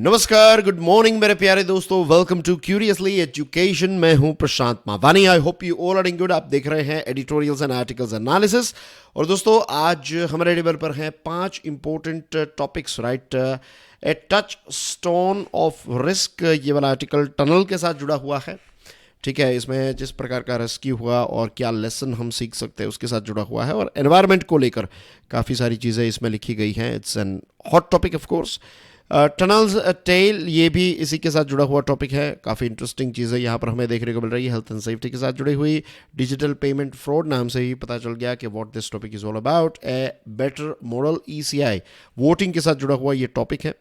नमस्कार, good morning मेरे प्यारे दोस्तों। Welcome to curiously education. मैं हूं Prashant Mawani. I hope you all are in good. आप देख रहे हैं एडिटोरियल्स एंड आर्टिकल्स एनालिसिस। और दोस्तों, आज हमारे टेबल पर हैं 5 important topics, right. A touchstone of risk, ये वाला आर्टिकल टनल के साथ जुड़ा हुआ है। ठीक है, इसमें जिस प्रकार का रेस्क्यू हुआ और क्या लेसन हम सीख सकते हैं उसके साथ जुड़ा हुआ है। और एनवायरनमेंट को लेकर काफ़ी सारी चीज़ें इसमें लिखी गई हैं। It's an hot topic of course. Tunnels tale, ये भी इसी के साथ जुड़ा हुआ टॉपिक है। काफ़ी इंटरेस्टिंग चीज़ें यहाँ पर हमें देखने को मिल रही है, हेल्थ एंड सेफ्टी के साथ जुड़ी हुई। डिजिटल पेमेंट फ्रॉड, नाम से ही पता चल गया कि what this topic is all about. A better model ECI, voting के साथ जुड़ा हुआ ये टॉपिक है।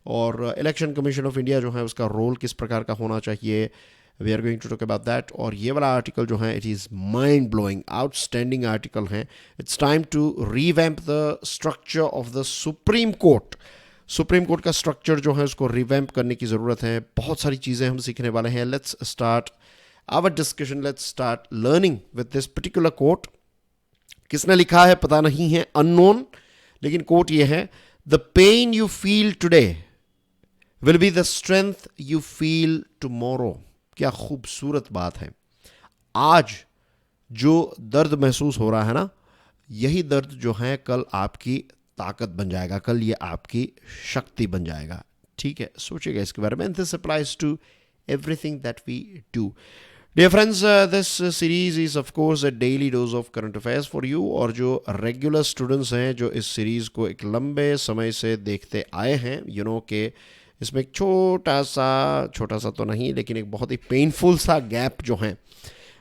और इलेक्शन कमीशन ऑफ इंडिया जो है उसका रोल किस प्रकार का होना चाहिए, we are going to talk about that. और ये वाला आर्टिकल जो है, it is mind blowing, outstanding article है। It's time to revamp the structure of the supreme court. Supreme court का स्ट्रक्चर जो है उसको रिवैम्प करने की ज़रूरत है। बहुत सारी चीज़ें हम सीखने वाले हैं। Let's start our discussion, let's start learning with this particular quote. किसने लिखा है पता नहीं है, अननोन, लेकिन कोट ये है, the pain you feel today will be the strength you feel tomorrow. क्या खूबसूरत बात है। आज जो दर्द महसूस हो रहा है ना, यही दर्द जो है कल आपकी ताकत बन जाएगा, कल ये आपकी शक्ति बन जाएगा। ठीक है, सोचिएगा इसके बारे में। This applies to everything that we do. Dear friends, this series is of course a daily dose of current affairs for you. और जो रेगुलर स्टूडेंट्स हैं जो इस सीरीज को एक लंबे समय से देखते आए हैं, यू नो कि इसमें एक छोटा सा तो नहीं, लेकिन एक बहुत ही पेनफुल सा गैप जो है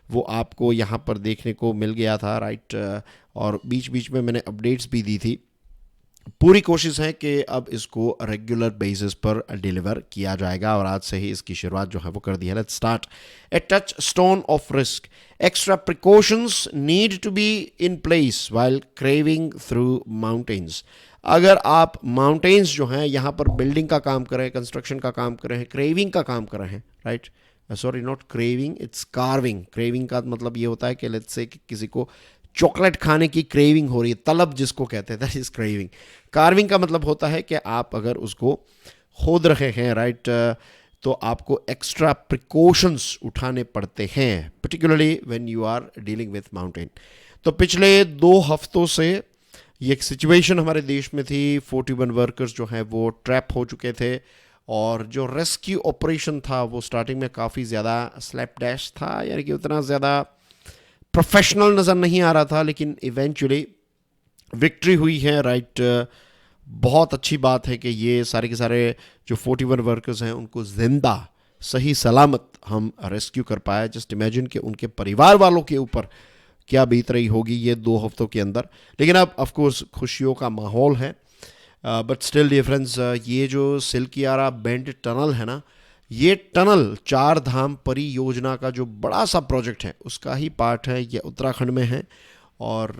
वो आपको यहाँ पर देखने को मिल गया था, राइट। और बीच बीच में मैंने अपडेट्स भी दी थी। पूरी कोशिश है कि अब इसको रेगुलर बेसिस पर डिलीवर किया जाएगा और आज से ही इसकी शुरुआत जो है वो कर दी है। Let's start. A touchstone of risk, extra precautions need to be in place while craving through mountains. अगर आप माउंटेन्स जो हैं यहाँ पर बिल्डिंग का काम कर रहे हैं, कंस्ट्रक्शन का काम कर रहे हैं, क्रेविंग का काम कर रहे हैं, right. Sorry, not craving, it's carving. Craving का मतलब ये होता है कि लेट्स से किसी को चॉकलेट खाने की क्रेविंग हो रही है, तलब जिसको कहते हैं, दैट इज क्रेविंग। कार्विंग का मतलब होता है कि आप अगर उसको खोद रहे हैं, राइट, तो आपको एक्स्ट्रा प्रिकॉशंस उठाने पड़ते हैं, particularly when you are dealing with mountain. तो पिछले 2 हफ्तों से ये एक सिचुएशन हमारे देश में थी। 41 वर्कर्स जो हैं वो ट्रैप हो चुके थे और जो रेस्क्यू ऑपरेशन था वो स्टार्टिंग में काफ़ी ज़्यादा स्लैप डैश था, यानी कि उतना ज़्यादा प्रोफेशनल नज़र नहीं आ रहा था, लेकिन इवेंचुअली विक्ट्री हुई है, राइट। बहुत अच्छी बात है कि ये सारे के सारे जो 41 वर्कर्स हैं उनको जिंदा सही सलामत हम रेस्क्यू कर पाए। जस्ट इमेजिन कि उनके परिवार वालों के ऊपर क्या बीत रही होगी ये 2 हफ्तों के अंदर। लेकिन अब ऑफ कोर्स खुशियों का माहौल है। बट स्टिल डियर फ्रेंड्स, ये जो सिल्कियारा बेंड टनल है ना, ये टनल 4 धाम परियोजना का जो बड़ा सा प्रोजेक्ट है उसका ही पार्ट है। ये उत्तराखंड में है और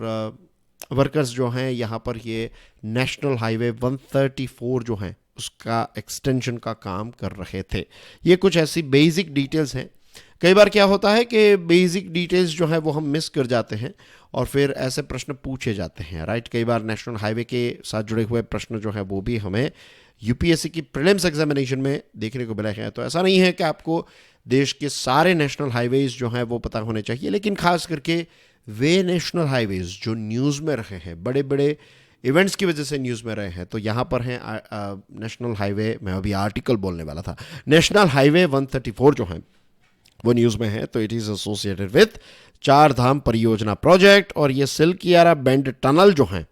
वर्कर्स जो हैं यहाँ पर ये नेशनल हाईवे 134 जो है उसका एक्सटेंशन का काम कर रहे थे। ये कुछ ऐसी बेसिक डिटेल्स हैं। कई बार क्या होता है कि बेसिक डिटेल्स जो है वो हम मिस कर जाते हैं और फिर ऐसे प्रश्न पूछे जाते हैं, राइट। कई बार नेशनल हाईवे के साथ जुड़े हुए प्रश्न जो है वो भी हमें UPSC की प्रीलिम्स एग्जामिनेशन में देखने को मिला है। तो ऐसा नहीं है कि आपको देश के सारे नेशनल हाईवेज जो हैं वो पता होने चाहिए, लेकिन खास करके वे नेशनल हाईवेज जो न्यूज़ में रहे हैं, बड़े बड़े इवेंट्स की वजह से न्यूज़ में रहे हैं। तो यहाँ पर हैं नेशनल हाईवे, मैं अभी आर्टिकल बोलने वाला था, नेशनल हाईवे 134 जो है वो न्यूज़ में है। तो इट इज़ एसोसिएटेड विथ 4 धाम परियोजना प्रोजेक्ट। और ये सिल्कियारा बेंड टनल जो है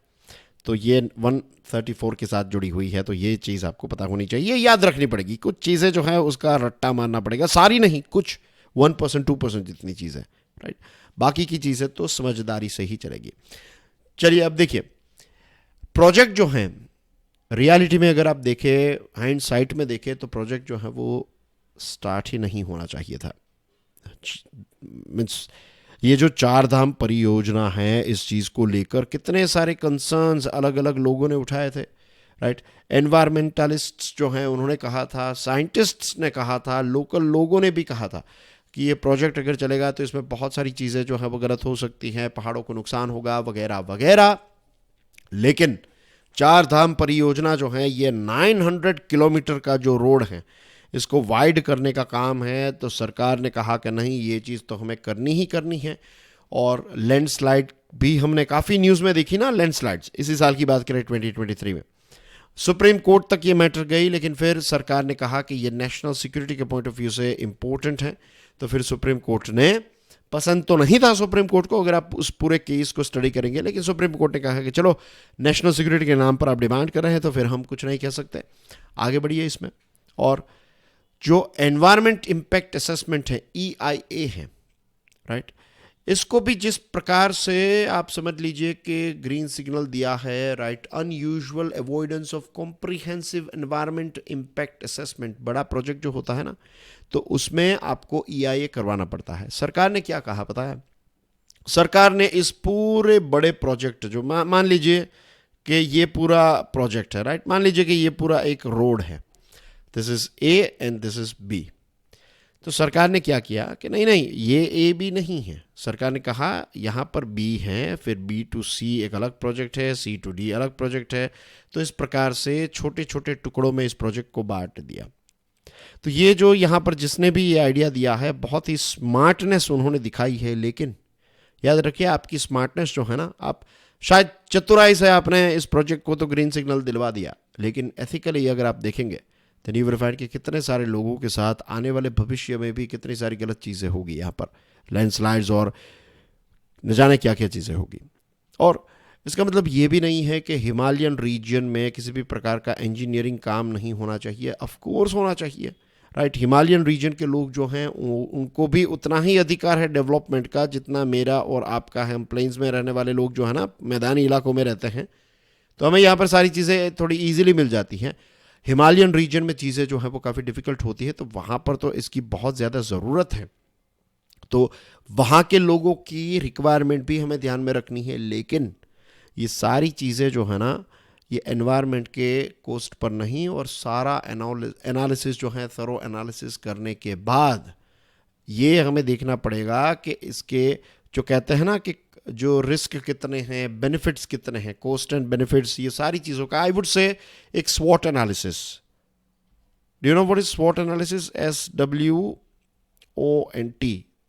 तो ये 134 के साथ जुड़ी हुई है। तो ये चीज़ आपको पता होनी चाहिए, याद रखनी पड़ेगी। कुछ चीज़ें जो है उसका रट्टा मारना पड़ेगा, सारी नहीं, कुछ 1% 2% जितनी चीज़ें, राइट। बाकी की चीज़ें तो समझदारी से ही चलेगी। चलिए अब देखिए, प्रोजेक्ट जो है रियलिटी में अगर आप देखें, हाइंडसाइट में देखें, तो प्रोजेक्ट जो है वो स्टार्ट ही नहीं होना चाहिए था। मीन्स ये जो 4 धाम परियोजना है, इस चीज़ को लेकर कितने सारे कंसर्न्स अलग अलग लोगों ने उठाए थे, राइट। एनवायरमेंटलिस्ट्स जो हैं उन्होंने कहा था, साइंटिस्ट्स ने कहा था, लोकल लोगों ने भी कहा था कि ये प्रोजेक्ट अगर चलेगा तो इसमें बहुत सारी चीज़ें जो है वो गलत हो सकती हैं, पहाड़ों को नुकसान होगा वगैरह वगैरह। लेकिन चार धाम परियोजना जो है ये 900 किलोमीटर का जो रोड है इसको वाइड करने का काम है। तो सरकार ने कहा कि नहीं, ये चीज़ तो हमें करनी ही करनी है। और लैंडस्लाइड भी हमने काफ़ी न्यूज़ में देखी ना, लैंडस्लाइड्स इसी साल की बात करें 2023 में सुप्रीम कोर्ट तक ये मैटर गई, लेकिन फिर सरकार ने कहा कि ये नेशनल सिक्योरिटी के पॉइंट ऑफ व्यू से इम्पोर्टेंट है। तो फिर सुप्रीम कोर्ट ने, पसंद तो नहीं था सुप्रीम कोर्ट को अगर आप उस पूरे केस को स्टडी करेंगे, लेकिन सुप्रीम कोर्ट ने कहा कि चलो नेशनल सिक्योरिटी के नाम पर आप डिमांड कर रहे हैं तो फिर हम कुछ नहीं कह सकते, आगे बढ़िए इसमें। और जो एनवायरमेंट इम्पैक्ट असेसमेंट है, EIA है, राइट, इसको भी जिस प्रकार से आप समझ लीजिए कि ग्रीन सिग्नल दिया है, right, unusual avoidance of comprehensive environment impact assessment, बड़ा प्रोजेक्ट जो होता है ना, तो उसमें आपको EIA करवाना पड़ता है। सरकार ने क्या कहा पता है? सरकार ने इस पूरे बड़े प्रोजेक्ट जो मान लीजिए कि ये पूरा प्रोजेक्ट है, राइट, मान लीजिए कि ये पूरा एक रोड है, this is A and this is B। तो सरकार ने क्या किया कि नहीं नहीं, ये A B नहीं है। सरकार ने कहा यहाँ पर B है, फिर B to C एक अलग प्रोजेक्ट है, C to D अलग प्रोजेक्ट है। तो इस प्रकार से छोटे छोटे टुकड़ों में इस प्रोजेक्ट को बांट दिया। तो ये जो यहाँ पर जिसने भी ये आइडिया दिया है, बहुत ही स्मार्टनेस उन्होंने दिखाई है। लेकिन याद रखिए, आपकी स्मार्टनेस जो है ना, आप शायद चतुराई से आपने इस प्रोजेक्ट को तो ग्रीन सिग्नल दिलवा दिया, लेकिन एथिकली अगर आप देखेंगे तो यू विल फाइंड कि कितने सारे लोगों के साथ आने वाले भविष्य में भी कितनी सारी गलत चीज़ें होगी, यहाँ पर लैंडस्लाइड्स और न जाने क्या क्या चीज़ें होगी। और इसका मतलब ये भी नहीं है कि हिमालयन रीजन में किसी भी प्रकार का इंजीनियरिंग काम नहीं होना चाहिए, ऑफ कोर्स होना चाहिए, राइट। हिमालयन रीजन के लोग जो हैं उनको भी उतना ही अधिकार है डेवलपमेंट का जितना मेरा और आपका है। हम प्लेन्स में रहने वाले लोग जो है ना, मैदानी इलाकों में रहते हैं, तो हमें यहाँ पर सारी चीज़ें थोड़ी ईजिली मिल जाती हैं। हिमालयन रीजन में चीज़ें जो हैं वो काफ़ी डिफ़िकल्ट होती है, तो वहाँ पर तो इसकी बहुत ज़्यादा ज़रूरत है। तो वहाँ के लोगों की रिक्वायरमेंट भी हमें ध्यान में रखनी है। लेकिन ये सारी चीज़ें जो है ना, ये एनवायरनमेंट के कॉस्ट पर नहीं, और सारा एनालिसिस जो है, थरो एनालिसिस करने के बाद ये हमें देखना पड़ेगा कि इसके जो कहते हैं ना कि जो रिस्क कितने हैं, बेनिफिट्स कितने हैं, कॉस्ट एंड बेनिफिट्स, ये सारी चीज़ों का आई वुड से एक स्वॉट analysis. Do you know what is स्वॉट analysis? SWOT।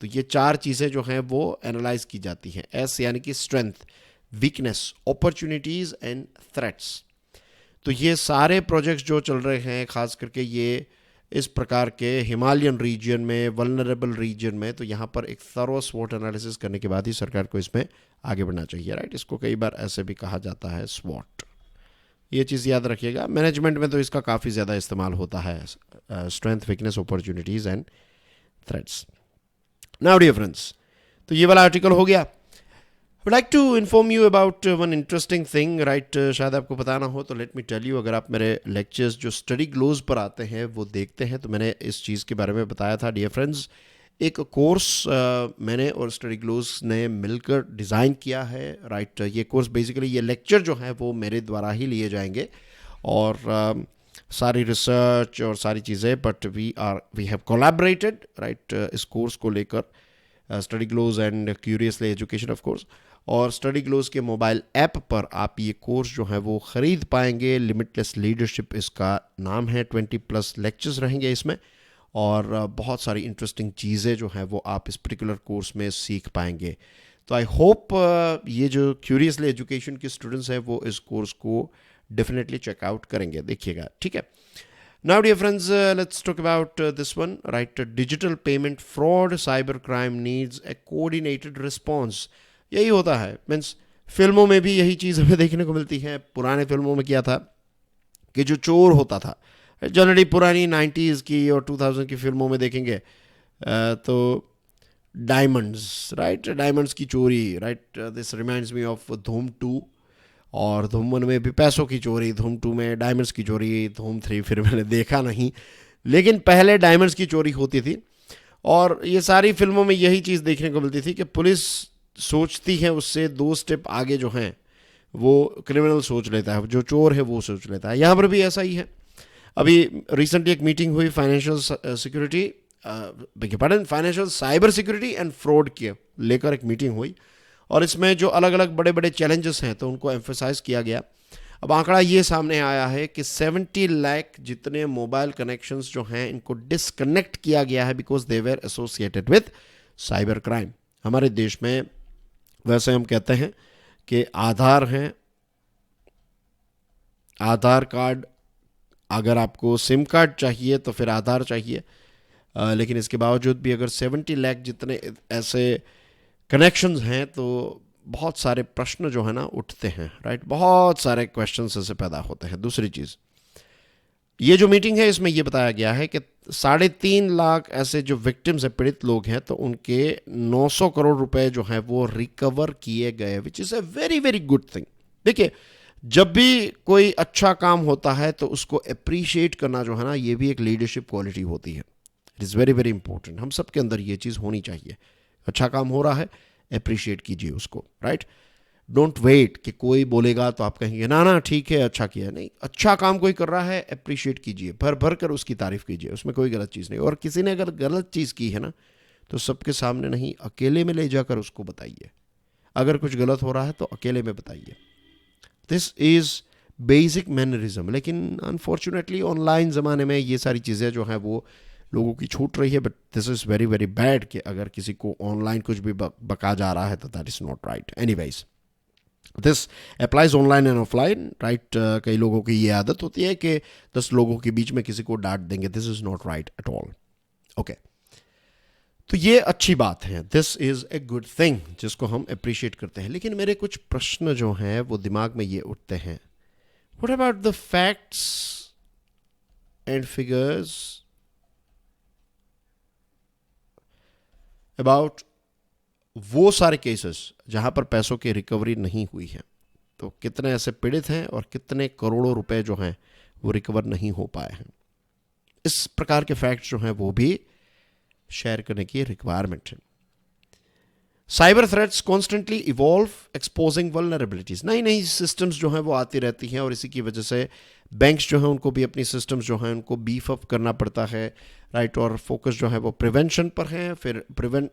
तो ये चार चीज़ें जो हैं वो एनालाइज की जाती हैं। S यानी कि strength, weakness, opportunities and threats. तो ये सारे प्रोजेक्ट्स जो चल रहे हैं, खास करके ये इस प्रकार के हिमालयन रीजन में, वल्नरेबल रीजन में, तो यहाँ पर एक थरो स्वॉट एनालिसिस करने के बाद ही सरकार को इसमें आगे बढ़ना चाहिए, राइट। इसको कई बार ऐसे भी कहा जाता है स्वॉट। ये चीज़ याद रखिएगा। मैनेजमेंट में तो इसका काफ़ी ज़्यादा इस्तेमाल होता है, strength, weakness, opportunities and threats. Now dear friends, तो ये वाला आर्टिकल हो गया। I'd like to inform you about one interesting thing, right? शायद आपको पता ना हो तो let me tell you, अगर आप मेरे lectures जो स्टडी ग्लोज पर आते हैं वो देखते हैं तो मैंने इस चीज़ के बारे में बताया था। डियर फ्रेंड्स, एक कोर्स मैंने और स्टडी ग्लोज ने मिलकर डिज़ाइन किया है, राइट। ये कोर्स बेसिकली, ये लेक्चर जो है वो मेरे द्वारा ही लिए जाएंगे, और सारी रिसर्च और सारी चीज़ें, but we have collaborated, right, इस कोर्स को लेकर, study glows and curiously education of course. और स्टडी ग्लोज के मोबाइल ऐप पर आप ये कोर्स जो है वो ख़रीद पाएंगे। लिमिटलेस लीडरशिप इसका नाम है। 20+ लेक्चर्स रहेंगे इसमें, और बहुत सारी इंटरेस्टिंग चीज़ें जो हैं वो आप इस पर्टिकुलर कोर्स में सीख पाएंगे। तो आई होप ये जो क्यूरियसली एजुकेशन के स्टूडेंट्स हैं वो इस कोर्स को डेफिनेटली चेकआउट करेंगे, देखिएगा, ठीक है। Now dear friends, let's talk about this one, right? Digital payment fraud, cyber crime needs a coordinated response. यही होता है, मीन्स फिल्मों में भी यही चीज़ हमें देखने को मिलती है। पुराने फिल्मों में क्या था कि जो चोर होता था, जनरली पुरानी 90s की और 2000 की फिल्मों में देखेंगे तो डायमंड्स, राइट, डायमंड्स की चोरी, right. This reminds me of धूम 2, और धूम 1 में भी पैसों की चोरी, धूम 2 में डायमंड्स की चोरी, धूम 3 फिर मैंने देखा नहीं, लेकिन पहले डायमंड्स की चोरी होती थी। और ये सारी फिल्मों में यही चीज़ देखने को मिलती थी कि पुलिस सोचती है उससे 2 स्टेप आगे जो हैं वो क्रिमिनल सोच लेता है, जो चोर है वो सोच लेता है। यहाँ पर भी ऐसा ही है। अभी रिसेंटली एक मीटिंग हुई financial security, financial cyber security and fraud के लेकर एक मीटिंग हुई, और इसमें जो अलग अलग बड़े बड़े चैलेंजेस हैं तो उनको एम्फेसाइज किया गया। अब आंकड़ा ये सामने आया है कि 70 लाख जितने मोबाइल कनेक्शंस जो हैं इनको डिसकनेक्ट किया गया है because they were associated with cyber crime. हमारे देश में वैसे हम कहते हैं कि आधार हैं, आधार कार्ड, अगर आपको सिम कार्ड चाहिए तो फिर आधार चाहिए, लेकिन इसके बावजूद भी अगर 70 लाख जितने ऐसे कनेक्शंस हैं तो बहुत सारे प्रश्न जो है ना उठते हैं, राइट। बहुत सारे क्वेश्चंस ऐसे पैदा होते हैं। दूसरी चीज़, ये जो मीटिंग है इसमें ये बताया गया है कि 3.5 लाख ऐसे जो विक्टिम्स हैं, पीड़ित लोग हैं, तो उनके 900 करोड़ रुपए जो हैं वो रिकवर किए गए, which is a very very good thing. देखिए, जब भी कोई अच्छा काम होता है तो उसको अप्रिशिएट करना जो है ना, ये भी एक लीडरशिप क्वालिटी होती है। It is very very important. हम सब के अंदर ये चीज़ होनी चाहिए। अच्छा काम हो रहा है, अप्रिशिएट कीजिए उसको, राइट। डोंट वेट कि कोई बोलेगा तो आप कहेंगे ना ना ठीक है अच्छा किया। नहीं, अच्छा काम कोई कर रहा है अप्रिशिएट कीजिए, भर भर कर उसकी तारीफ कीजिए, उसमें कोई गलत चीज़ नहीं। और किसी ने अगर गलत चीज़ की है ना तो सबके सामने नहीं, अकेले में ले जाकर उसको बताइए। अगर कुछ गलत हो रहा है तो अकेले में बताइए। This is basic mannerism. लेकिन अनफॉर्चुनेटली ऑनलाइन ज़माने में ये सारी चीज़ें जो हैं वो लोगों की छूट रही है। But this is very very bad कि अगर किसी को ऑनलाइन कुछ भी बका जा रहा है तो that is not right. Anyways, this applies online and offline, right. कई लोगों की ये आदत होती है कि 10 लोगों के बीच में किसी को डांट देंगे। This is not right at all. Okay, तो ये अच्छी बात है, this is a good thing जिसको हम अप्रिशिएट करते हैं। लेकिन मेरे कुछ प्रश्न जो हैं वो दिमाग में ये उठते हैं, what about the facts and figures about वो सारे केसेस जहां पर पैसों की रिकवरी नहीं हुई है। तो कितने ऐसे पीड़ित हैं और कितने करोड़ों रुपए जो हैं वो रिकवर नहीं हो पाए हैं। इस प्रकार के फैक्ट्स जो हैं वो भी शेयर करने की रिक्वायरमेंट है। Cyber threats constantly evolve, exposing vulnerabilities. नई नई सिस्टम्स जो हैं वो आती रहती हैं और इसी की वजह से बैंक्स जो हैं उनको भी अपनी सिस्टम्स जो हैं उनको बीफ अप करना पड़ता है, राइट। और फोकस जो है वो प्रिवेंशन पर है। फिर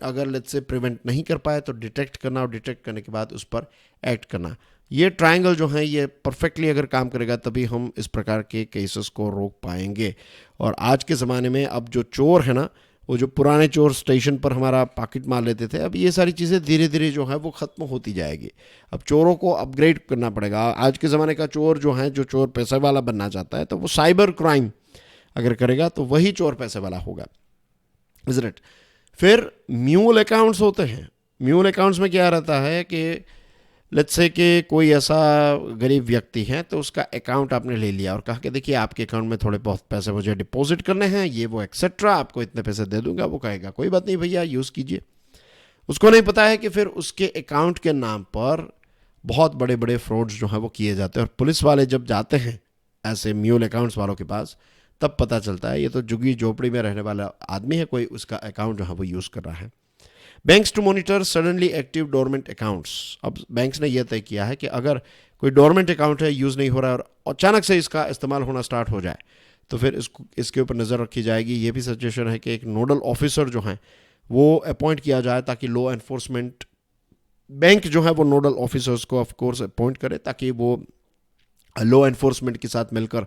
अगर लेट्स से प्रिवेंट नहीं कर पाए तो डिटेक्ट करना, और डिटेक्ट करने के बाद उस पर एक्ट करना। ये ट्रायंगल जो है ये परफेक्टली अगर काम करेगा तभी हम इस प्रकार के केसेस को रोक पाएंगे। और आज के ज़माने में अब जो चोर है ना, वो जो पुराने चोर स्टेशन पर हमारा पॉकेट मार लेते थे, अब ये सारी चीज़ें धीरे धीरे जो है वो ख़त्म होती जाएगी। अब चोरों को अपग्रेड करना पड़ेगा। आज के ज़माने का चोर जो है, जो चोर पैसे वाला बनना चाहता है तो वो साइबर क्राइम अगर करेगा तो वही चोर पैसे वाला होगा, इज़न्ट इट। फिर म्यूल अकाउंट्स होते हैं। म्यूल अकाउंट्स में क्या रहता है कि लेट्स से कि कोई ऐसा गरीब व्यक्ति है तो उसका अकाउंट आपने ले लिया और कहा कि देखिए आपके अकाउंट में थोड़े बहुत पैसे मुझे डिपॉजिट करने हैं, ये वो एक्सेट्रा, आपको इतने पैसे दे दूंगा। वो कहेगा कोई बात नहीं भैया, यूज़ कीजिए। उसको नहीं पता है कि फिर उसके अकाउंट के नाम पर बहुत बड़े बड़े फ्रॉड्स जो हैं वो किए जाते हैं। और पुलिस वाले जब जाते हैं ऐसे म्यूल अकाउंट्स वालों के पास, तब पता चलता है ये तो झुग्गी झोपड़ी में रहने वाला आदमी है, कोई उसका अकाउंट जो है वो यूज़ कर रहा है। Banks to monitor suddenly active dormant accounts. अब बैंक्स ने यह तय किया है कि अगर कोई डोरमेंट अकाउंट है, यूज़ नहीं हो रहा है और अचानक से इसका इस्तेमाल होना स्टार्ट हो जाए तो फिर इसके ऊपर नज़र रखी जाएगी। ये भी सजेशन है कि एक नोडल ऑफिसर जो है वो अपॉइंट किया जाए ताकि लॉ एनफोर्समेंट बैंक जो है वो नोडल ऑफिसर्स को ऑफकोर्स अपॉइंट करे ताकि वो लॉ एनफोर्समेंट के साथ मिलकर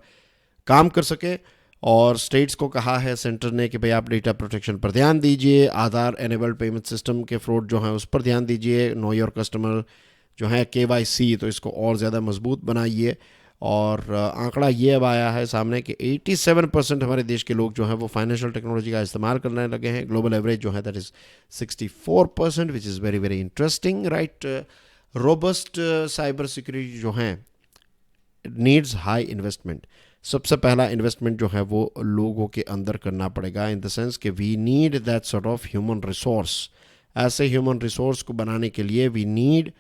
काम कर सके। और स्टेट्स को कहा है सेंटर ने कि भाई आप डेटा प्रोटेक्शन पर ध्यान दीजिए, आधार एनेबल्ड पेमेंट सिस्टम के फ्रॉड जो हैं उस पर ध्यान दीजिए, नो योर कस्टमर जो है KYC तो इसको और ज़्यादा मजबूत बनाइए। और आंकड़ा ये अब आया है सामने कि 87% हमारे देश के लोग जो हैं वो फाइनेंशियल टेक्नोलॉजी का इस्तेमाल करने लगे हैं। ग्लोबल एवरेज जो है that is 64%, which is very very interesting, right. Robust cyber security जो है नीड्स हाई इन्वेस्टमेंट। सबसे पहला इन्वेस्टमेंट जो है वो लोगों के अंदर करना पड़ेगा, इन द सेंस कि we need that sort of human resource. ऐसे ह्यूमन रिसोर्स को बनाने के लिए वी नीड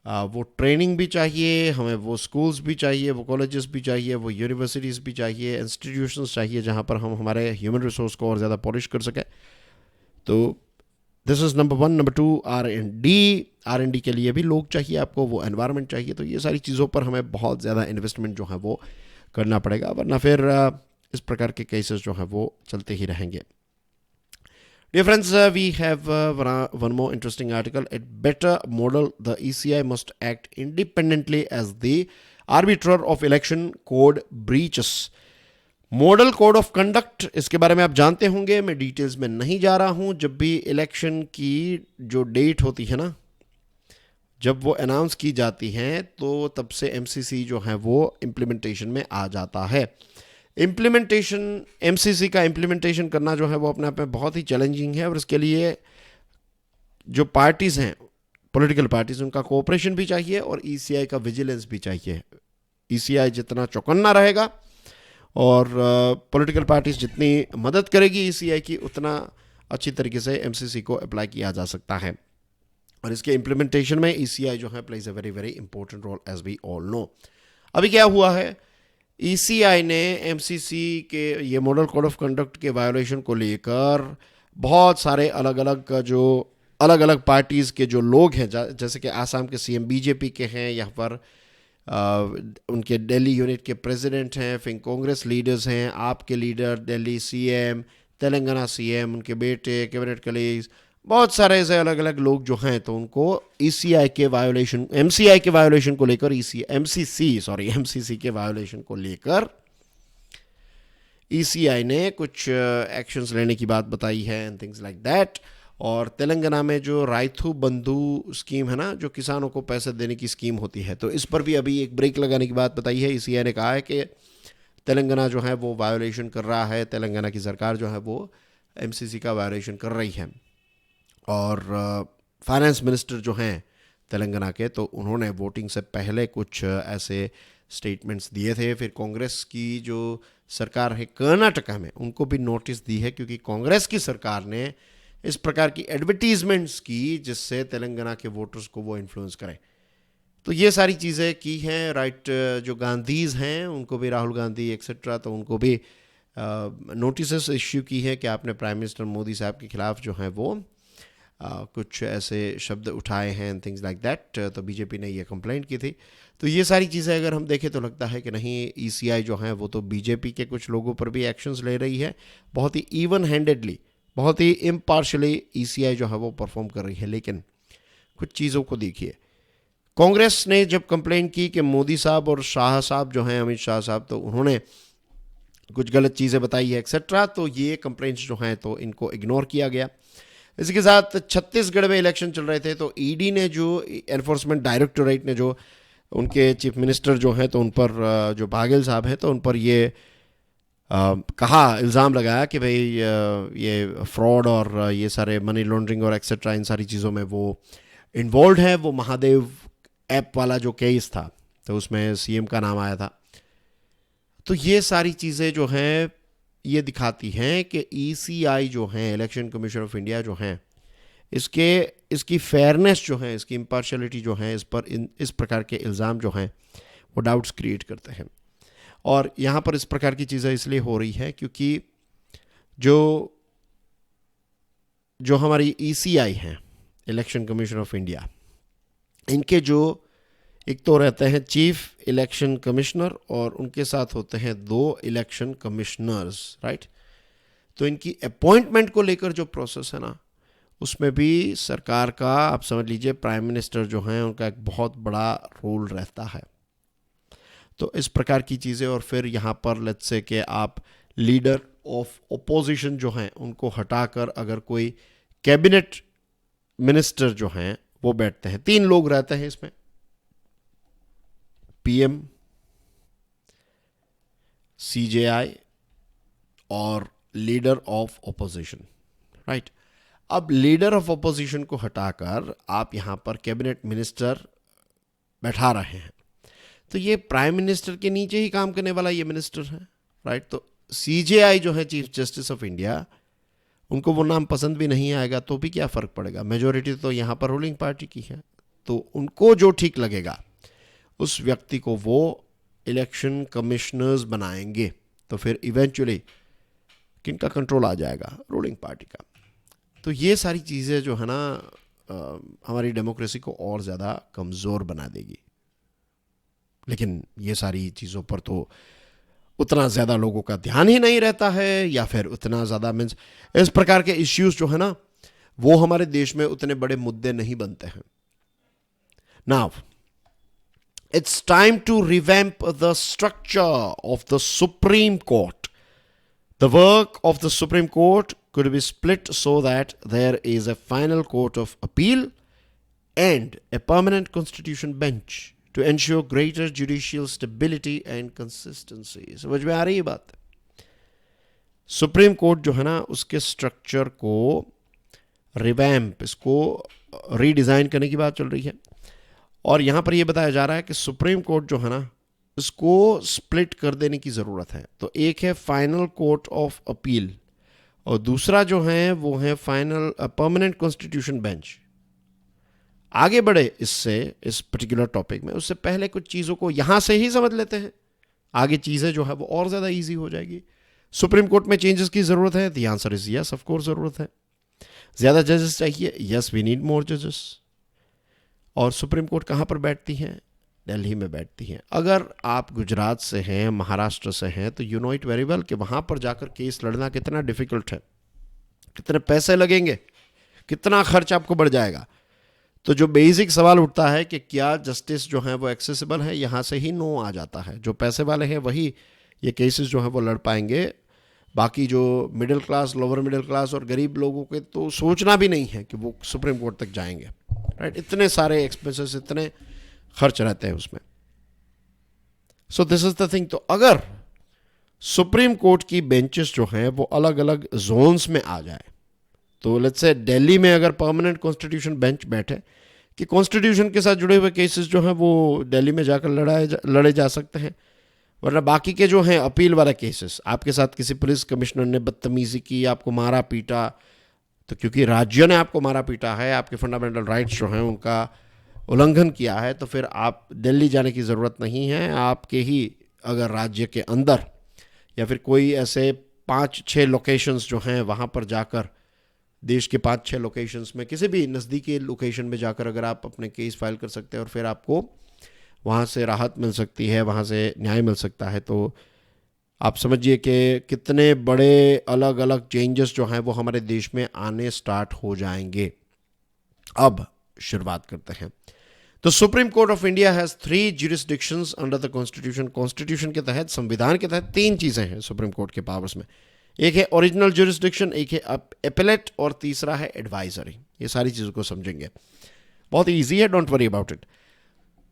वो ट्रेनिंग भी चाहिए हमें, वो स्कूल्स भी चाहिए, वो कॉलेजेस भी चाहिए, वो यूनिवर्सिटीज़ भी चाहिए, इंस्टीट्यूशंस चाहिए जहाँ पर हम हमारे ह्यूमन रिसोर्स को और ज़्यादा पॉलिश कर सकें। तो this is number 1। Number 2 R&D के लिए भी लोग चाहिए आपको, वो एनवायरनमेंट चाहिए। तो ये सारी चीज़ों पर हमें बहुत ज़्यादा इन्वेस्टमेंट जो है वो करना पड़ेगा, वरना फिर इस प्रकार के केसेस जो हैं वो चलते ही रहेंगे। Dear friends, we have one more interesting article. At better model, the ECI must act independently as the arbiter of election code breaches. Model code of conduct, इसके बारे में आप जानते होंगे, मैं डिटेल्स में नहीं जा रहा हूं। जब भी इलेक्शन की जो डेट होती है ना, जब वो अनाउंस की जाती हैं, तो तब से एमसीसी जो है वो इम्प्लीमेंटेशन में आ जाता है। इम्प्लीमेंटेशन, एमसीसी का इम्प्लीमेंटेशन करना जो है वो अपने आप में बहुत ही चैलेंजिंग है, और इसके लिए जो पार्टीज़ हैं, पॉलिटिकल पार्टीज़, उनका कोऑपरेशन भी चाहिए और ईसीआई का विजिलेंस भी चाहिए। ईसीआई जितना चौकन्ना रहेगा और पॉलिटिकल पार्टीज जितनी मदद करेगी ईसीआई की, उतना अच्छी तरीके से एमसीसी को अप्लाई किया जा सकता है। और इसके इम्प्लीमेंटेशन में ईसीआई जो है plays a very very important role, as we all know. अभी क्या हुआ है, ईसीआई ने एमसीसी के ये मॉडल कोड ऑफ कंडक्ट के वायोलेशन को लेकर बहुत सारे अलग अलग पार्टीज़ के जो लोग हैं, जैसे कि आसाम के सीएम बीजेपी के हैं, यहाँ पर उनके दिल्ली यूनिट के प्रेसिडेंट हैं, फिर कांग्रेस लीडर्स हैं, आपके leader, Delhi CM, Telangana CM, उनके बेटे, कैबिनेट कलीग्स, बहुत सारे ऐसे अलग अलग लोग जो हैं, तो उनको ईसीआई के वायोलेशन, एमसीआई के वायोलेशन को लेकर, एमसीसी के वायोलेशन को लेकर ईसीआई ने कुछ एक्शंस लेने की बात बताई है एंड थिंग्स लाइक दैट। और तेलंगाना में जो राइथू बंधु स्कीम है ना, जो किसानों को पैसे देने की स्कीम होती है, तो इस पर भी अभी एक ब्रेक लगाने की बात बताई है। ईसीआई ने कहा है कि तेलंगाना जो है वो वायोलेशन कर रहा है, तेलंगाना की सरकार जो है वो एमसीसी का वायोलेशन कर रही है। और फाइनेंस मिनिस्टर जो हैं तेलंगाना के, तो उन्होंने वोटिंग से पहले कुछ ऐसे स्टेटमेंट्स दिए थे। फिर कांग्रेस की जो सरकार है कर्नाटका में, उनको भी नोटिस दी है, क्योंकि कांग्रेस की सरकार ने इस प्रकार की एडवर्टीजमेंट्स की जिससे तेलंगाना के वोटर्स को वो इन्फ्लुएंस करें। तो ये सारी चीज़ें की हैं, राइट। जो गांधीज हैं उनको भी, राहुल गांधी एक्सेट्रा, तो उनको भी नोटिस इश्यू की है कि आपने प्राइम मिनिस्टर मोदी साहब के खिलाफ जो है वो कुछ ऐसे शब्द उठाए हैं एंड थिंग्स लाइक दैट। तो बीजेपी ने ये कंप्लेंट की थी। तो ये सारी चीज़ें अगर हम देखें तो लगता है कि नहीं, ईसीआई जो है वो तो बीजेपी के कुछ लोगों पर भी एक्शंस ले रही है, बहुत ही इवन हैंडेडली, बहुत ही इम्पार्शली ईसीआई जो है वो परफॉर्म कर रही है। लेकिन कुछ चीज़ों को देखिए, कांग्रेस ने जब कंप्लेन की कि मोदी साहब और शाह साहब जो हैं, अमित शाह साहब, तो उन्होंने कुछ गलत चीज़ें बताई है एक्सेट्रा, तो ये कंप्लेंट्स जो हैं तो इनको इग्नोर किया गया। इसी के साथ छत्तीसगढ़ में इलेक्शन चल रहे थे, तो ईडी ने, जो एनफोर्समेंट डायरेक्टोरेट ने, जो उनके चीफ मिनिस्टर जो हैं, तो उन पर जो बाघेल साहब हैं, तो उन पर ये कहा, इल्ज़ाम लगाया कि भाई ये फ्रॉड और ये सारे मनी लॉन्ड्रिंग और एक्सेट्रा, इन सारी चीज़ों में वो इन्वॉल्व है। वो महादेव ऐप वाला जो केस था, तो उसमें सीएम का नाम आया था। तो ये सारी चीज़ें जो हैं ये दिखाती हैं कि ईसीआई जो है, इलेक्शन कमीशन ऑफ इंडिया जो है, इसकी फेयरनेस जो है, इसकी इम्पार्शलिटी जो है, इस प्रकार के इल्ज़ाम जो हैं वो डाउट्स क्रिएट करते हैं। और यहाँ पर इस प्रकार की चीज़ें इसलिए हो रही है क्योंकि जो हमारी ईसीआई हैं, इलेक्शन कमीशन ऑफ इंडिया, इनके जो एक तो रहते हैं चीफ इलेक्शन कमिश्नर और उनके साथ होते हैं 2 इलेक्शन कमिश्नर्स, राइट। तो इनकी अपॉइंटमेंट को लेकर जो प्रोसेस है ना, उसमें भी सरकार का, आप समझ लीजिए प्राइम मिनिस्टर जो हैं उनका एक बहुत बड़ा रोल रहता है। तो इस प्रकार की चीज़ें, और फिर यहाँ पर लेट्स से कि आप लीडर ऑफ ओपोजिशन जो हैं उनको हटाकर अगर कोई कैबिनेट मिनिस्टर जो हैं वो बैठते हैं, 3 लोग रहते हैं इसमें, पीएम, सीजेआई और लीडर ऑफ ओपोजिशन, राइट। अब लीडर ऑफ ओपोजिशन को हटाकर आप यहां पर कैबिनेट मिनिस्टर बैठा रहे हैं, तो ये प्राइम मिनिस्टर के नीचे ही काम करने वाला ये मिनिस्टर है, राइट। तो सीजेआई जो है, चीफ जस्टिस ऑफ इंडिया, उनको वो नाम पसंद भी नहीं आएगा तो भी क्या फ़र्क पड़ेगा, मेजोरिटी तो यहाँ पर रूलिंग पार्टी की है। तो उनको जो ठीक लगेगा उस व्यक्ति को वो इलेक्शन कमिश्नर्स बनाएंगे, तो फिर इवेंचुअली किनका कंट्रोल आ जाएगा, रूलिंग पार्टी का। तो ये सारी चीज़ें जो है ना हमारी डेमोक्रेसी को और ज़्यादा कमज़ोर बना देगी। लेकिन ये सारी चीज़ों पर तो उतना ज़्यादा लोगों का ध्यान ही नहीं रहता है, या फिर उतना ज़्यादा मीन्स इस प्रकार के इश्यूज जो है ना वो हमारे देश में उतने बड़े मुद्दे नहीं बनते हैं। Now It's time to revamp the structure of the Supreme Court. The work of the Supreme Court could be split so that there is a final court of appeal and a permanent constitution bench to ensure greater judicial stability and consistency. समझ में आ रही है बात? Supreme court जो है ना, उसके structure को रिवैम्प, इसको रीडिज़ाइन करने की बात चल रही है। और यहाँ पर यह बताया जा रहा है कि सुप्रीम कोर्ट जो है ना, इसको स्प्लिट कर देने की ज़रूरत है। तो एक है फाइनल कोर्ट ऑफ अपील और दूसरा जो है वो है फाइनल परमानेंट कॉन्स्टिट्यूशन बेंच। आगे बढ़े इससे, इस पर्टिकुलर टॉपिक में, उससे पहले कुछ चीज़ों को यहाँ से ही समझ लेते हैं, आगे चीज़ें जो है वो और ज़्यादा ईजी हो जाएगी। सुप्रीम कोर्ट में चेंजेस की ज़रूरत है? The answer is yes, of course ज़रूरत है। ज़्यादा जजेस चाहिए? यस, वी नीड मोर जजेस। और सुप्रीम कोर्ट कहाँ पर बैठती हैं? दिल्ली में बैठती हैं। अगर आप गुजरात से हैं, महाराष्ट्र से हैं, तो you know it very well कि वहाँ पर जाकर केस लड़ना कितना डिफ़िकल्ट है, कितने पैसे लगेंगे, कितना खर्च आपको बढ़ जाएगा। तो जो बेसिक सवाल उठता है कि क्या जस्टिस जो है वो एक्सेसिबल है, यहाँ से ही नो आ जाता है। जो पैसे वाले हैं वही ये केसेस जो है वो लड़ पाएंगे, बाकी जो middle class, lower middle class और गरीब लोगों के तो सोचना भी नहीं है कि वो सुप्रीम कोर्ट तक जाएंगे, राइट। इतने सारे एक्सपेंसेस, इतने खर्च रहते हैं उसमें। So this is the thing. तो अगर सुप्रीम कोर्ट की बेंचेस जो हैं वो अलग अलग जोन्स में आ जाए, तो लेट्स से दिल्ली में अगर परमानेंट कॉन्स्टिट्यूशन बेंच बैठे कि कॉन्स्टिट्यूशन के साथ जुड़े हुए केसेस जो हैं वो दिल्ली में जाकर लड़े जा सकते हैं, वरना बाकी के जो हैं अपील वाला केसेस, आपके साथ किसी पुलिस कमिश्नर ने बदतमीजी की, आपको मारा पीटा, तो क्योंकि राज्य ने आपको मारा पीटा है, आपके फंडामेंटल राइट्स जो हैं उनका उल्लंघन किया है, तो फिर आप दिल्ली जाने की ज़रूरत नहीं है। आपके ही अगर राज्य के अंदर या फिर कोई ऐसे 5-6 लोकेशंस जो हैं वहाँ पर जाकर, देश के 5-6 लोकेशंस में किसी भी नज़दीकी लोकेशन में जाकर अगर आप अपने केस फाइल कर सकते हैं और फिर आपको वहाँ से राहत मिल सकती है, वहाँ से न्याय मिल सकता है, तो आप समझिए कि कितने बड़े अलग अलग चेंजेस जो हैं वो हमारे देश में आने स्टार्ट हो जाएंगे। अब शुरुआत करते हैं। तो supreme court of India has 3 jurisdictions under the constitution. Constitution के तहत, संविधान के तहत 3 चीज़ें हैं सुप्रीम कोर्ट के पावर्स में। एक है ओरिजिनल ज्यूरिसडिक्शन, एक है एपेलेट और तीसरा है एडवाइजरी। ये सारी चीज़ों को समझेंगे, बहुत ईजी है, don't worry about it.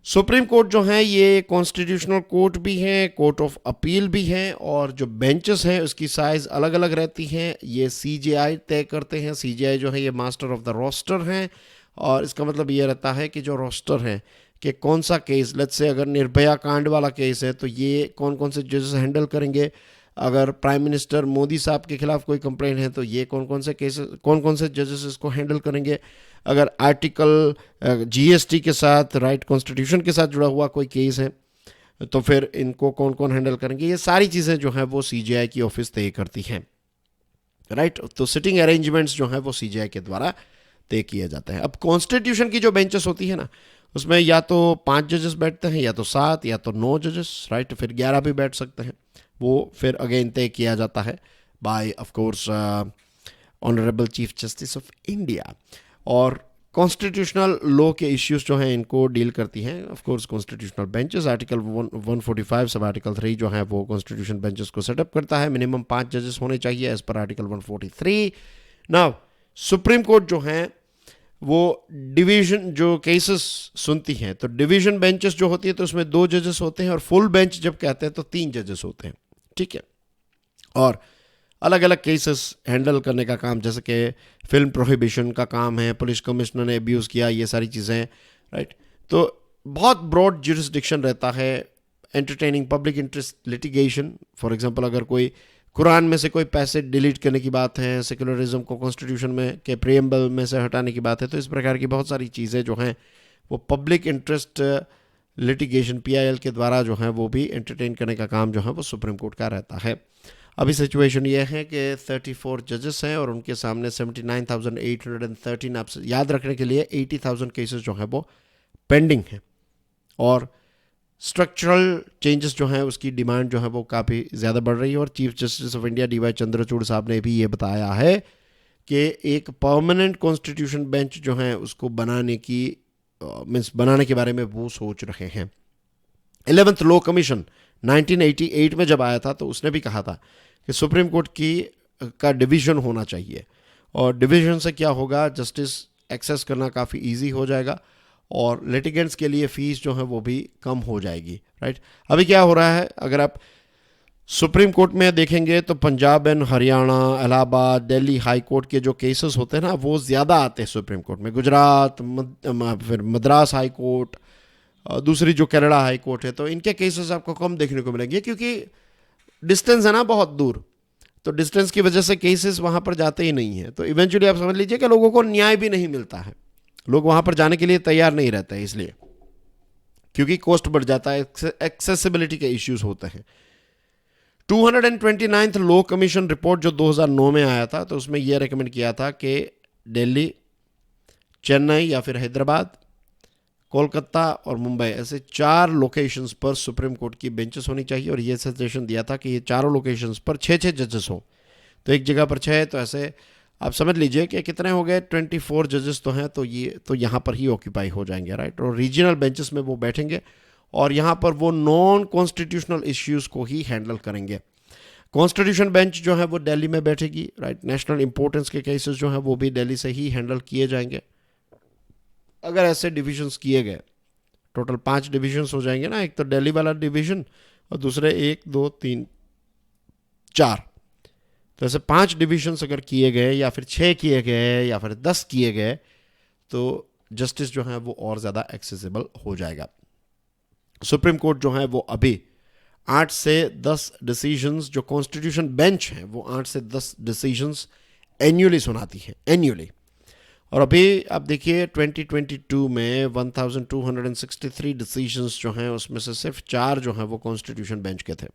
Supreme court जो है ये कॉन्स्टिट्यूशनल कोर्ट भी है, कोर्ट ऑफ अपील भी है, और जो बेंचेस हैं उसकी साइज़ अलग अलग रहती हैं। ये सीजेआई तय करते हैं। सीजेआई जो है ये मास्टर ऑफ द रोस्टर हैं, और इसका मतलब ये रहता है कि जो रोस्टर है कि कौन सा केस, लेट्स से अगर निर्भया कांड वाला केस है तो ये कौन कौन से जजेस हैंडल करेंगे। अगर प्राइम मिनिस्टर मोदी साहब के खिलाफ कोई कंप्लेंट है तो ये कौन कौन से केसेस, कौन कौन से जजेस इसको हैंडल करेंगे। अगर आर्टिकल जीएसटी के साथ, राइट, कॉन्स्टिट्यूशन के साथ जुड़ा हुआ कोई केस है तो फिर इनको कौन कौन हैंडल करेंगे। ये सारी चीज़ें जो हैं वो सीजेआई की ऑफिस तय करती हैं, राइट। तो सिटिंग अरेंजमेंट्स जो हैं वो सीजेआई के द्वारा तय किए जाते हैं। अब कॉन्स्टिट्यूशन की जो बेंचेस होती है ना, उसमें या तो 5 जजेस बैठते हैं, या तो 7, या तो 9 जजेस, राइट। फिर 11 भी बैठ सकते हैं। वो फिर अगेन तय किया जाता है by of course honourable chief justice of India. और कॉन्स्टिट्यूशनल लॉ के इश्यूज जो हैं इनको डील करती हैं of course constitutional benches. Article 145 सब आर्टिकल 3 जो है वो कॉन्स्टिट्यूशन बेंचेस को सेटअप करता है। मिनिमम 5 जजेस होने चाहिए as per article 143। Now supreme court जो हैं वो डिवीजन जो केसेस सुनती हैं, तो डिवीजन बेंचेस जो होती है तो उसमें 2 जजेस होते हैं, और फुल बेंच जब कहते हैं तो 3 जजेस होते हैं, ठीक है। और अलग अलग केसेस हैंडल करने का काम, जैसे कि फिल्म प्रोहिबिशन का काम है, पुलिस कमिश्नर ने अब्यूज़ किया, ये सारी चीज़ें, राइट। तो बहुत ब्रॉड ज्यूरिसडिक्शन रहता है। Entertaining public interest litigation, for example अगर कोई कुरान में से कोई पैसे डिलीट करने की बात है, सेकुलरिज्म को कॉन्स्टिट्यूशन में के प्रीएम्बल में से हटाने की बात है, तो इस प्रकार की बहुत सारी चीज़ें जो हैं वो पब्लिक इंटरेस्ट लिटिगेशन PIL के द्वारा जो है वो भी एंटरटेन करने का काम जो है वो सुप्रीम कोर्ट का रहता है। अभी सिचुएशन ये है कि 34 जजेस हैं और उनके सामने 79,813, आप याद रखने के लिए 80,000 केसेस जो हैं वो पेंडिंग हैं। और स्ट्रक्चरल चेंजेस जो हैं उसकी डिमांड जो है वो काफ़ी ज़्यादा बढ़ रही है। और chief justice of India DY Chandrachud साहब ने भी ये बताया है कि एक परमानेंट कॉन्स्टिट्यूशन बेंच जो है उसको बनाने की मीन्स बनाने के बारे में वो सोच रहे हैं। 11th लॉ कमीशन 1988 में जब आया था तो उसने भी कहा था कि सुप्रीम कोर्ट का डिवीज़न होना चाहिए, और डिवीज़न से क्या होगा, जस्टिस एक्सेस करना काफ़ी इजी हो जाएगा और लिटिगेंट्स के लिए फ़ीस जो है वो भी कम हो जाएगी, राइट। अभी क्या हो रहा है, अगर आप सुप्रीम कोर्ट में देखेंगे तो Punjab and Haryana, Allahabad, Delhi high court के जो केसेस होते हैं ना वो ज़्यादा आते हैं सुप्रीम कोर्ट में। गुजरात, फिर मद्रास हाई कोर्ट, दूसरी जो केरला हाई कोर्ट है, तो इनके केसेस आपको कम देखने को मिलेंगे क्योंकि डिस्टेंस है ना बहुत दूर, तो डिस्टेंस की वजह से केसेस वहाँ पर जाते ही नहीं हैं। तो इवेंचुअली आप समझ लीजिए कि लोगों को न्याय भी नहीं मिलता है, लोग वहाँ पर जाने के लिए तैयार नहीं रहते हैं, इसलिए क्योंकि कॉस्ट बढ़ जाता है, एक्सेसिबिलिटी के इश्यूज होते हैं। 229th लॉ कमीशन रिपोर्ट जो 2009 में आया था, तो उसमें यह रेकमेंड किया था कि दिल्ली, चेन्नई या फिर हैदराबाद, कोलकाता और मुंबई ऐसे 4 लोकेशंस पर सुप्रीम कोर्ट की बेंचेस होनी चाहिए, और ये सजेशन दिया था कि ये चारों लोकेशंस पर 6-6 जजेस हों। तो एक जगह पर 6, तो ऐसे आप समझ लीजिए कि कितने हो गए, 24 जजेस तो हैं, तो ये तो यहाँ पर ही ऑक्यूपाई हो जाएंगे, राइट। और रीजनल बेंचेस में वो बैठेंगे और यहाँ पर वो नॉन कॉन्स्टिट्यूशनल इश्यूज़ को ही हैंडल करेंगे। कॉन्स्टिट्यूशन बेंच जो है वो दिल्ली में बैठेगी, राइट। नेशनल इंपॉर्टेंस के केसेस जो हैं वो भी दिल्ली से ही हैंडल किए जाएंगे। अगर ऐसे डिविजन्स किए गए, टोटल 5 डिविजन्स हो जाएंगे ना, एक तो दिल्ली वाला डिवीजन और दूसरे 1, 2, 3, 4, तो ऐसे 5 डिविजन्स अगर किए गए या फिर 6 किए गए या फिर 10 किए गए, तो जस्टिस जो है वो और ज़्यादा एक्सेसिबल हो जाएगा। सुप्रीम कोर्ट जो है वो अभी 8 से 10 डिसीजंस, जो कॉन्स्टिट्यूशन बेंच है वो 8 से 10 डिसीजंस एन्युअली सुनाती है, एन्युअली। और अभी आप देखिए 2022 में 1263 डिसीजंस जो हैं उसमें से सिर्फ 4 जो हैं वो कॉन्स्टिट्यूशन बेंच के थे।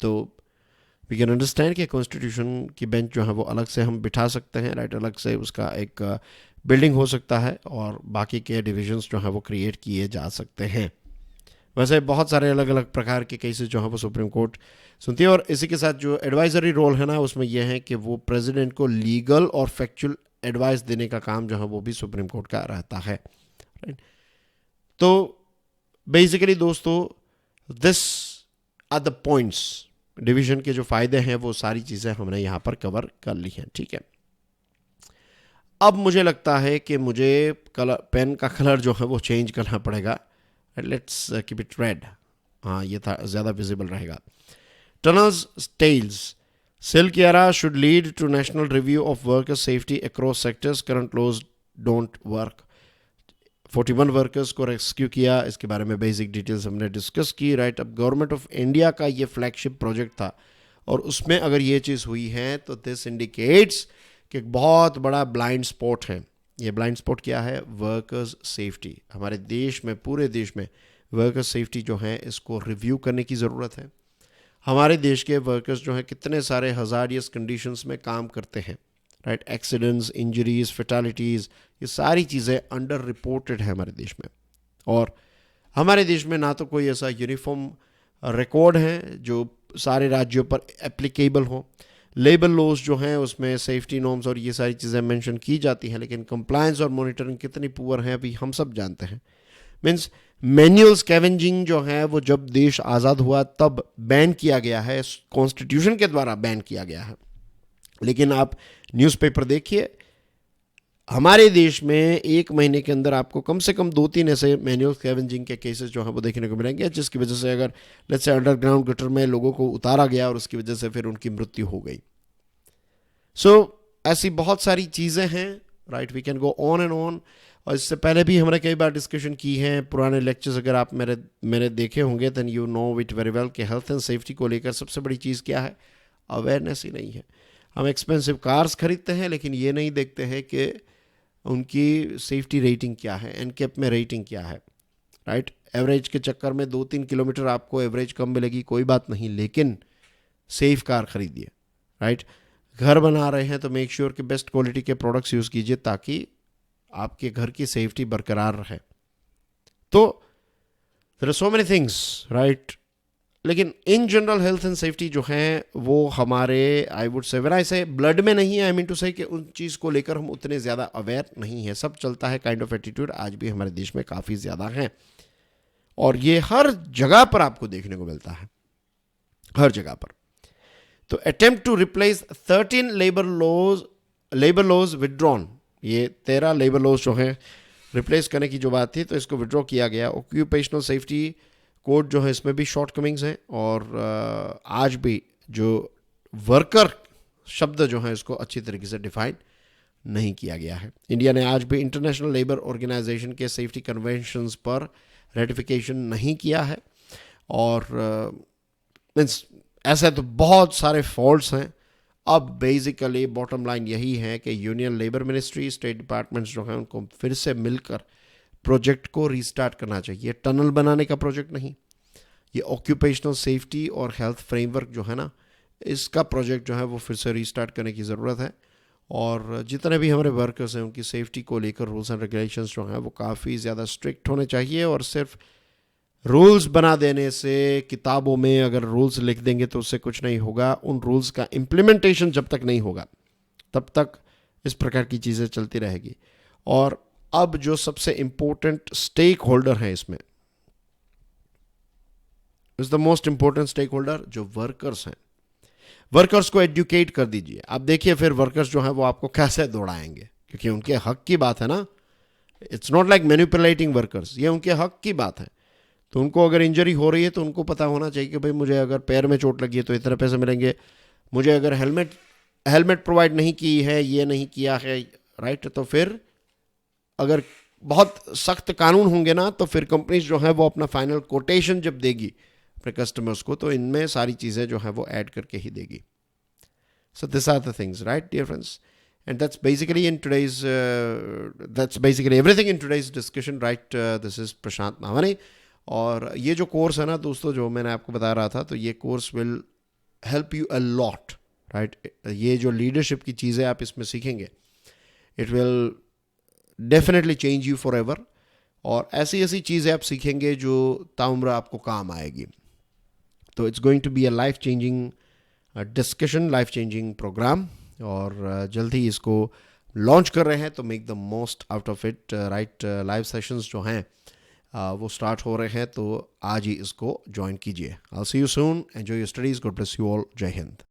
तो वी कैन अंडरस्टैंड कि कॉन्स्टिट्यूशन की बेंच जो है वो अलग से हम बिठा सकते हैं, राइट, अलग से उसका एक बिल्डिंग हो सकता है और बाकी के डिविजन्स जो हैं वो क्रिएट किए जा सकते हैं। वैसे बहुत सारे अलग अलग प्रकार के केसेस जो हैं वो सुप्रीम कोर्ट सुनती है, और इसी के साथ जो एडवाइजरी रोल है ना उसमें यह है कि वो प्रेसिडेंट को लीगल और फैक्चुअल एडवाइस देने का काम जो है वो भी सुप्रीम कोर्ट का रहता है, राइट। तो बेसिकली दोस्तों, this are the points, division के जो फायदे हैं वो सारी चीज़ें हमने यहाँ पर कवर कर ली हैं, ठीक है। अब मुझे लगता है कि मुझे पेन का कलर जो है वो चेंज करना पड़ेगा। लेट्स कीप इट रेड, हाँ ये था ज़्यादा विजिबल रहेगा। Tunnels tales, Silk era should lead to national review of worker safety across sectors. Current laws don't work. 41 workers को रेस्क्यू किया, इसके बारे में बेसिक डिटेल्स हमने डिस्कस की, राइट। अब गवर्नमेंट ऑफ इंडिया का ये फ्लैगशिप प्रोजेक्ट था और उसमें अगर ये चीज़ हुई है तो दिस इंडिकेट्स कि एक बहुत बड़ा ब्लाइंड स्पॉट है। ये ब्लाइंड स्पॉट क्या है? Workers safety. हमारे देश में, पूरे देश में वर्कर्स सेफ्टी जो है इसको रिव्यू करने की ज़रूरत है। हमारे देश के वर्कर्स जो हैं कितने सारे हज़ारियस कंडीशंस में काम करते हैं, राइट। एक्सीडेंट्स, इंजरीज, फेटालिटीज़, ये सारी चीज़ें अंडर रिपोर्टेड है हमारे देश में। और हमारे देश में ना तो कोई ऐसा यूनिफॉर्म रिकॉर्ड है जो सारे राज्यों पर एप्लीकेबल हो। लेबर लॉज जो हैं उसमें सेफ्टी नॉर्म्स और ये सारी चीज़ें मेंशन की जाती हैं, लेकिन कंप्लायंस और मॉनिटरिंग कितनी पुअर है अभी हम सब जानते हैं। मीन्स मैनुअल स्कैवेंजिंग जो है वो जब देश आज़ाद हुआ तब बैन किया गया है, कॉन्स्टिट्यूशन के द्वारा बैन किया गया है। लेकिन आप न्यूज़पेपर देखिए, हमारे देश में एक महीने के अंदर आपको कम से कम 2-3 ऐसे मैनुअल स्कैवेंजिंग के केसेस जो हैं वो देखने को मिलेंगे, जिसकी वजह से अगर लेट्स से अंडरग्राउंड गटर में लोगों को उतारा गया और उसकी वजह से फिर उनकी मृत्यु हो गई। सो ऐसी बहुत सारी चीज़ें हैं, right. We can go on and on. और इससे पहले भी हमने कई बार डिस्कशन की है, पुराने लेक्चर्स अगर आप मेरे देखे होंगे then you know it very well कि हेल्थ एंड सेफ्टी को लेकर सबसे बड़ी चीज़ क्या है? अवेयरनेस ही नहीं है। हम एक्सपेंसिव कार्स खरीदते हैं लेकिन ये नहीं देखते हैं कि उनकी सेफ्टी रेटिंग क्या है, एनकेप में रेटिंग क्या है, राइट। एवरेज के चक्कर में 2-3 किलोमीटर आपको एवरेज कम मिलेगी, कोई बात नहीं, लेकिन सेफ कार खरीदिए, राइट। घर बना रहे हैं तो मेक श्योर कि बेस्ट क्वालिटी के प्रोडक्ट्स यूज़ कीजिए ताकि आपके घर की सेफ्टी बरकरार रहे। तो there are so many things, right. लेकिन in general health and safety जो है वो हमारे, I would say, when I से ब्लड में नहीं है, आई मीन टू से कि उन चीज़ को लेकर हम उतने ज़्यादा अवेयर नहीं है। सब चलता है काइंड ऑफ एटीट्यूड आज भी हमारे देश में काफ़ी ज़्यादा है। और ये हर जगह पर आपको देखने को मिलता है, हर जगह पर। तो attempt to replace 13 labour laws withdrawn, ये 13 लेबर लॉज जो हैं रिप्लेस करने की जो बात थी, तो इसको विड्रॉ किया गया। ऑक्यूपेशनल सेफ्टी कोड जो है इसमें भी शॉर्ट कमिंग्स हैं, और आज भी जो वर्कर शब्द जो है इसको अच्छी तरीके से डिफाइन नहीं किया गया है। इंडिया ने आज भी इंटरनेशनल लेबर ऑर्गेनाइजेशन के सेफ्टी कन्वेंशंस पर रेटिफिकेशन नहीं किया है, और मीन्स ऐसे तो बहुत सारे फॉल्ट्स हैं। अब बेसिकली बॉटम लाइन यही है कि union labour ministry, state departments जो हैं उनको फिर से मिलकर प्रोजेक्ट को रीस्टार्ट करना चाहिए। टनल बनाने का प्रोजेक्ट नहीं, ये ऑक्यूपेशनल सेफ्टी और हेल्थ फ्रेमवर्क जो है ना, इसका प्रोजेक्ट जो है वो फिर से रीस्टार्ट करने की ज़रूरत है। और जितने भी हमारे वर्कर्स हैं उनकी सेफ्टी को लेकर रूल्स एंड रेगुलेशंस जो हैं वो काफ़ी ज़्यादा स्ट्रिक्ट होने चाहिए। और सिर्फ रूल्स बना देने से, किताबों में अगर रूल्स लिख देंगे तो उससे कुछ नहीं होगा। उन रूल्स का इम्प्लीमेंटेशन जब तक नहीं होगा तब तक इस प्रकार की चीज़ें चलती रहेगी। और अब जो सबसे इम्पोर्टेंट स्टेक होल्डर हैं इसमें, is the most important stakeholder जो वर्कर्स हैं, वर्कर्स को एजुकेट कर दीजिए। आप देखिए फिर वर्कर्स जो हैं वो आपको कैसे दौड़ाएंगे, क्योंकि उनके हक की बात है ना। It's not like manipulating workers, ये उनके हक की बात है। तो उनको अगर इंजरी हो रही है तो उनको पता होना चाहिए कि भाई मुझे अगर पैर में चोट लगी है तो इतने पैसे मिलेंगे, मुझे अगर हेलमेट प्रोवाइड नहीं की है, ये नहीं किया है, राइट, तो फिर अगर बहुत सख्त कानून होंगे ना तो फिर कंपनीज जो है वो अपना फाइनल कोटेशन जब देगी अपने कस्टमर्स को तो इनमें सारी चीज़ें जो है वो ऐड करके ही देगी। So this are the things, right dear friends, and that's basically everything in today's discussion, right? This is Prashant Mahavani, और ये जो कोर्स है ना दोस्तों, जो मैंने आपको बता रहा था, तो ये course will help you a lot, right. ये जो लीडरशिप की चीज़ें आप इसमें सीखेंगे, it will definitely change you for ever. और ऐसी ऐसी चीज़ें आप सीखेंगे जो ताउम्र आपको काम आएगी। तो it's going to be a life changing discussion, life changing programme, और जल्द ही इसको लॉन्च कर रहे हैं। तो make the most out of it, right. Live sessions जो हैं वो स्टार्ट हो रहे हैं, तो आज ही इसको ज्वाइन कीजिए। I will see you soon, enjoy your studies, God bless you all, जय हिंद।